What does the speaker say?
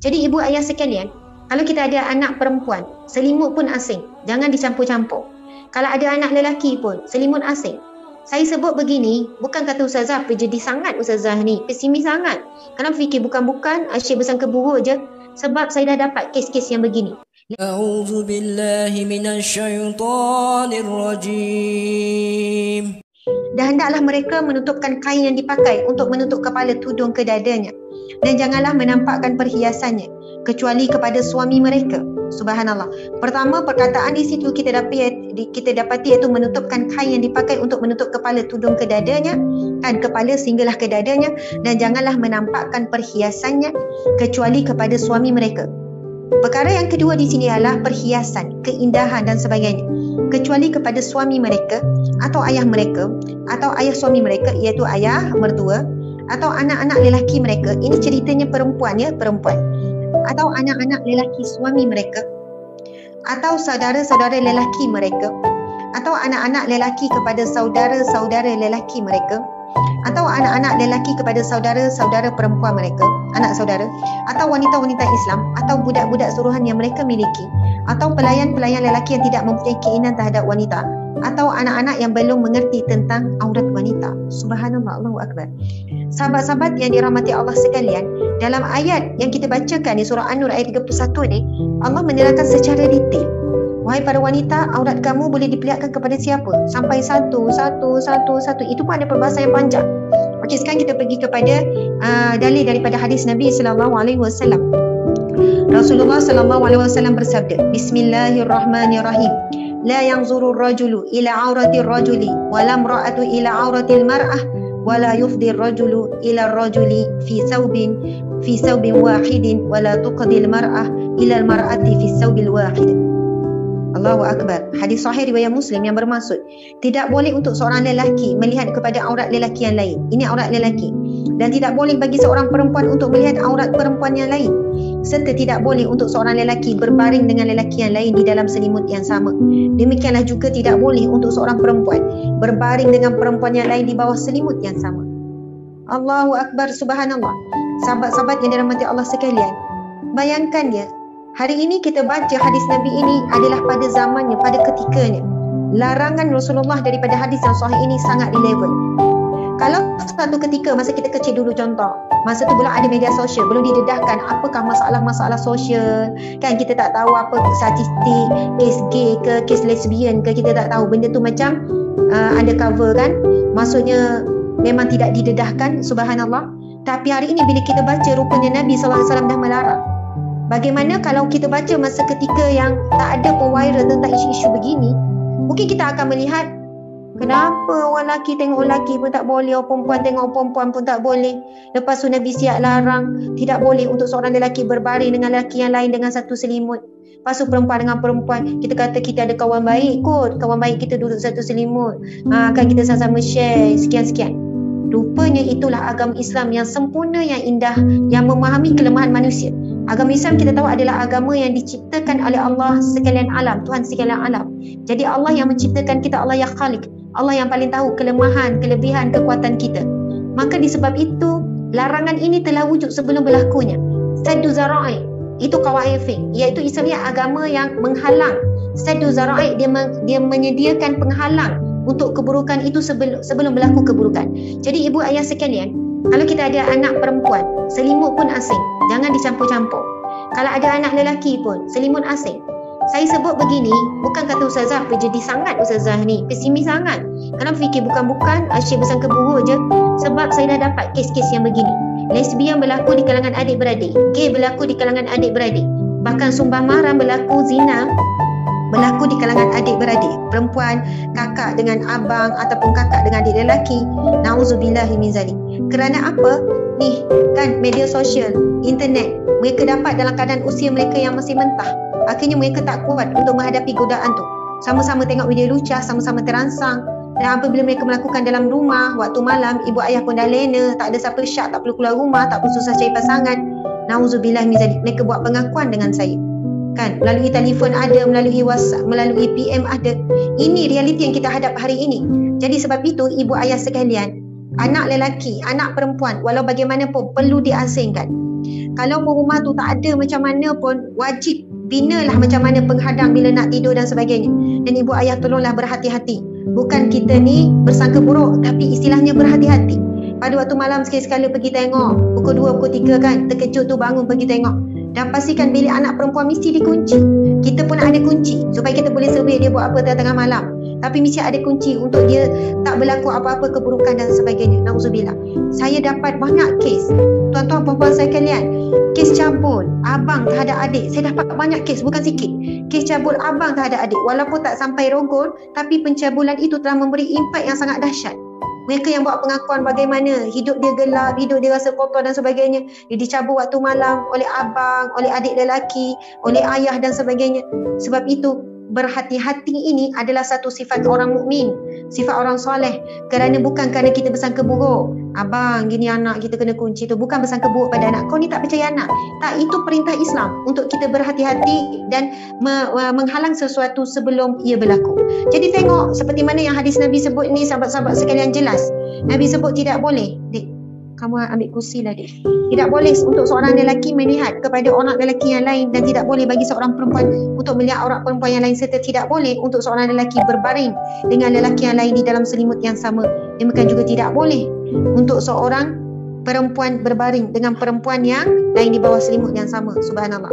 Jadi ibu ayah sekalian, kalau kita ada anak perempuan, selimut pun asing, jangan dicampur-campur. Kalau ada anak lelaki pun, selimut asing. Saya sebut begini, bukan kata Ustazah jadi sangat Ustazah ni, pesimis sangat. Kenapa fikir bukan-bukan, asyik bersangka buruk je? Sebab saya dah dapat kes-kes yang begini. A'udzu billahi minasyaitonir rajim. Dan hendaklah mereka menutupkan kain yang dipakai untuk menutup kepala tudung ke dadanya. Dan janganlah menampakkan perhiasannya kecuali kepada suami mereka. Subhanallah. Pertama, perkataan di situ kita dapati iaitu menutupkan kain yang dipakai untuk menutup kepala tudung ke dadanya, kan, kepala sehinggalah ke dadanya, dan janganlah menampakkan perhiasannya kecuali kepada suami mereka. Perkara yang kedua di sini adalah perhiasan, keindahan dan sebagainya, kecuali kepada suami mereka atau ayah mereka atau ayah suami mereka, iaitu ayah mertua atau anak-anak lelaki mereka. Ini ceritanya perempuan, ya, perempuan, atau anak-anak lelaki suami mereka atau saudara-saudara lelaki mereka atau anak-anak lelaki kepada saudara-saudara lelaki mereka atau anak-anak lelaki kepada saudara-saudara perempuan mereka, anak saudara, atau wanita-wanita Islam atau budak-budak suruhan yang mereka miliki, atau pelayan-pelayan lelaki yang tidak mempunyai keinginan terhadap wanita, atau anak-anak yang belum mengerti tentang aurat wanita. Subhanallah, Allahu Akbar. Sahabat-sahabat yang dirahmati Allah sekalian, dalam ayat yang kita bacakan di surah An-Nur ayat 31 ni, Allah menerangkan secara detail, wahai para wanita, aurat kamu boleh diperlihatkan kepada siapa? Sampai satu. Itu pun ada perbahasan yang panjang. Okey, sekarang kita pergi kepada dalil daripada hadis Nabi sallallahu alaihi wasallam. Rasulullah sallallahu alaihi wasallam bersabda, Bismillahirrahmanirrahim. La yanzuru ar-rajulu ila aurati ar-rajuli wa la imra'atu ila aurati al-mar'ah wa la yufdi ar-rajulu ila ar-rajuli fi thawbin wahidin wa la tuqdi al-mar'ah ila al-mar'ati fi thawbil wahid. Allahu Akbar. Hadis sahih riwayat Muslim yang bermaksud, tidak boleh untuk seorang lelaki melihat kepada aurat lelaki yang lain. Ini aurat lelaki. Dan tidak boleh bagi seorang perempuan untuk melihat aurat perempuan yang lain. Serta tidak boleh untuk seorang lelaki berbaring dengan lelaki yang lain di dalam selimut yang sama. Demikianlah juga tidak boleh untuk seorang perempuan berbaring dengan perempuan yang lain di bawah selimut yang sama. Allahu Akbar, subhanallah. Sahabat-sahabat yang dirahmati Allah sekalian, bayangkan ya, hari ini kita baca hadis Nabi ini adalah pada zamannya, pada ketikanya. Larangan Rasulullah daripada hadis yang sahih ini sangat relevan. Kalau satu ketika masa kita kecil dulu, contoh, masa tu belum ada media sosial, belum didedahkan apakah masalah-masalah sosial, kan, kita tak tahu apa statistik, kes gay ke, kes lesbian ke, kita tak tahu. Benda tu macam undercover, kan, maksudnya memang tidak didedahkan, subhanallah. Tapi hari ini bila kita baca, rupanya Nabi SAW dah melarang. Bagaimana kalau kita baca masa ketika yang tak ada pun viral tentang isu-isu begini, mungkin kita akan melihat, kenapa orang lelaki tengok lelaki pun tak boleh, orang perempuan tengok perempuan pun tak boleh. Lepas tu Nabi siap larang, tidak boleh untuk seorang lelaki berbaring dengan lelaki yang lain dengan satu selimut. Lepas tu perempuan dengan perempuan, kita kata kita ada kawan baik kot, kawan baik kita duduk satu selimut, kan kita sama-sama share, sekian-sekian. Rupanya itulah agama Islam yang sempurna, yang indah, yang memahami kelemahan manusia. Agama Islam kita tahu adalah agama yang diciptakan oleh Allah sekalian alam, Tuhan sekalian alam. Jadi Allah yang menciptakan kita, Allah yang Khalik, Allah yang paling tahu kelemahan, kelebihan, kekuatan kita. Maka disebab itu, larangan ini telah wujud sebelum berlakunya. Saddu zara'i, itu qawaid fiqh, iaitu Islam agama yang menghalang. Saddu zara'i, dia menyediakan penghalang untuk keburukan itu sebelum berlaku keburukan. Jadi ibu ayah sekalian, kalau kita ada anak perempuan, selimut pun asing, jangan dicampur-campur. Kalau ada anak lelaki pun, selimut asing. Saya sebut begini, bukan kata Ustazah jadi sangat Ustazah ni, pesimis sangat. Kenapa fikir bukan-bukan, asyik bersangka buruk je? Sebab saya dah dapat kes-kes yang begini. Lesbian berlaku di kalangan adik-beradik, gay berlaku di kalangan adik-beradik, bahkan sumbang maram berlaku, zina berlaku di kalangan adik-beradik, perempuan kakak dengan abang ataupun kakak dengan adik lelaki. Nauzubillahi min zalik. Kerana apa? Ni kan media sosial, internet, mereka dapat dalam keadaan usia mereka yang masih mentah. Akhirnya mereka tak kuat untuk menghadapi godaan tu. Sama-sama tengok video lucah, sama-sama terangsang. Dan apabila mereka melakukan dalam rumah waktu malam, ibu ayah pun dah lena, tak ada siapa syak, tak perlu keluar rumah, tak perlu susah cari pasangan. Nauzubillahi min zalik. Mereka buat pengakuan dengan saya, kan, melalui telefon ada, melalui WhatsApp, melalui PM ada. Ini realiti yang kita hadap hari ini. Jadi sebab itu ibu ayah sekalian, anak lelaki, anak perempuan, walau bagaimanapun perlu diasingkan. Kalau rumah tu tak ada macam mana pun, wajib binalah macam mana penghadang bila nak tidur dan sebagainya. Dan ibu ayah tolonglah berhati-hati. Bukan kita ni bersangka buruk, tapi istilahnya berhati-hati. Pada waktu malam sekali-sekala pergi tengok, pukul 2, pukul 3 kan, terkejut tu bangun pergi tengok. Dan pastikan bilik anak perempuan mesti dikunci. Kita pun ada kunci supaya kita boleh survey dia buat apa tengah malam. Tapi mesti ada kunci untuk dia tak berlaku apa-apa keburukan dan sebagainya. Nauzubillah. Saya dapat banyak kes, tuan-tuan perempuan saya kalian, kes cabul abang terhadap adik. Saya dapat banyak kes, bukan sikit. Kes cabul abang terhadap adik, walaupun tak sampai rogol, tapi pencabulan itu telah memberi impak yang sangat dahsyat. Mereka yang buat pengakuan bagaimana hidup dia gelap, hidup dia rasa kotor dan sebagainya. Dia dicabut waktu malam oleh abang, oleh adik lelaki, oleh ayah dan sebagainya. Sebab itu, berhati-hati ini adalah satu sifat orang mukmin, sifat orang soleh. Kerana bukan kerana kita bersangka buruk. Abang, gini anak kita kena kunci tu. Bukan bersangka buruk pada anak. Kau ni tak percaya anak. Tak, itu perintah Islam untuk kita berhati-hati dan menghalang sesuatu sebelum ia berlaku. Jadi tengok seperti mana yang hadis Nabi sebut ni, sahabat-sahabat sekalian, jelas. Nabi sebut tidak boleh. Dik, kamu ambil kursi lah, Dik. Tidak boleh untuk seorang lelaki melihat kepada orang lelaki yang lain, dan tidak boleh bagi seorang perempuan untuk melihat orang perempuan yang lain, serta tidak boleh untuk seorang lelaki berbaring dengan lelaki yang lain di dalam selimut yang sama. Demikian juga tidak boleh untuk seorang perempuan berbaring dengan perempuan yang lain di bawah selimut yang sama. Subhanallah.